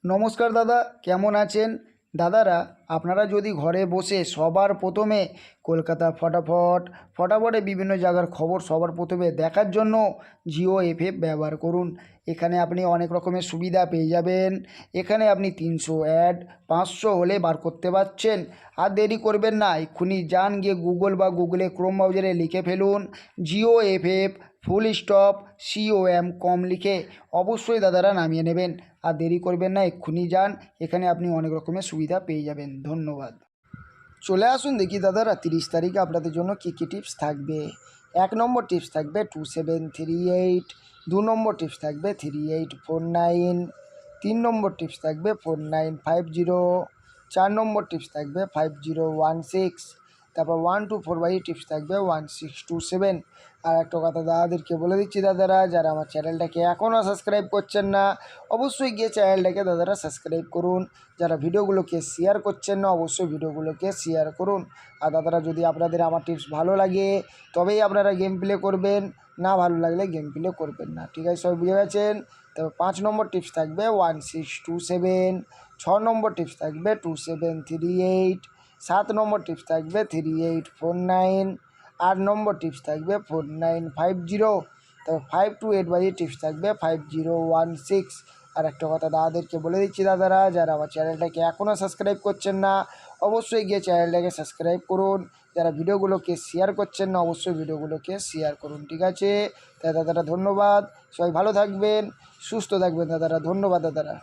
নমস্কার দাদা, কেমন আছেন? দাদারা, আপনারা যদি ঘরে বসে সবার প্রথমে কলকাতা ফটাফটে বিভিন্ন জায়গার খবর সবার প্রথমে দেখার জন্য জিও এফএফ ব্যবহার করুন। এখানে আপনি অনেক রকমের সুবিধা পেয়ে যাবেন। এখানে আপনি 300 অ্যাড 500 হলে বার করতে পারছেন। আর দেরি করবেন না, এক্ষুনি যান গিয়ে গুগল বা গুগলে ক্রোম ব্রাউজারে লিখে ফেলুন Jio FF full stop COM লিখে অবশ্যই দাদারা নামিয়ে নেবেন। আর দেরি করবেন না, এক্ষুনি যান, এখানে আপনি অনেক রকমের সুবিধা পেয়ে যাবেন। ধন্যবাদ। চলে আসুন, দেখি দাদারা 30 তারিখে আপনাদের জন্য কী কী টিপস থাকবে। 1 নম্বর টিপস থাকবে 2738, 2 নম্বর টিপস থাকবে 3849, 3 নম্বর টিপস থাকবে 4950, 4 নম্বর টিপস থাকবে 5016, তারপর 1 to 4 টিপস থাকবে 1627। আর একটা কথা দাদাদেরকে বলে দিচ্ছি, দাদারা যারা আমার চ্যানেলটাকে এখনও সাবস্ক্রাইব করছেন না, অবশ্যই গিয়ে চ্যানেলটাকে দাদারা সাবস্ক্রাইব করুন। যারা ভিডিওগুলোকে শেয়ার করছেন না, অবশ্যই ভিডিওগুলোকে শেয়ার করুন। আর দাদারা, যদি আপনাদের আমার টিপস ভালো লাগে তবেই আপনারা গেম প্লে করবেন, না ভালো লাগলে গেম প্লে করবেন না। ঠিক আছে, সবাই বুঝে গেছেন? তবে 5 নম্বর টিপস থাকবে 1627, 6 নম্বর টিপস থাকবে 2738, 7 নম্বর টিপস থাকবে 3849, 8 নম্বর টিপস থাকবে 4950, তবে 5 to 8 টিপস থাকবে 5016। আর একটা কথা দাদাদেরকে বলে দিচ্ছি, দাদারা যারা আমার চ্যানেলটাকে এখনও সাবস্ক্রাইব করছেন না, অবশ্যই গিয়ে চ্যানেলটাকে সাবস্ক্রাইব করুন। যারা ভিডিওগুলোকে শেয়ার করছেন না, অবশ্যই ভিডিওগুলোকে শেয়ার করুন। ঠিক আছে, তাই দাদারা ধন্যবাদ। সবাই ভালো থাকবেন, সুস্থ থাকবেন দাদারা। ধন্যবাদ দাদারা।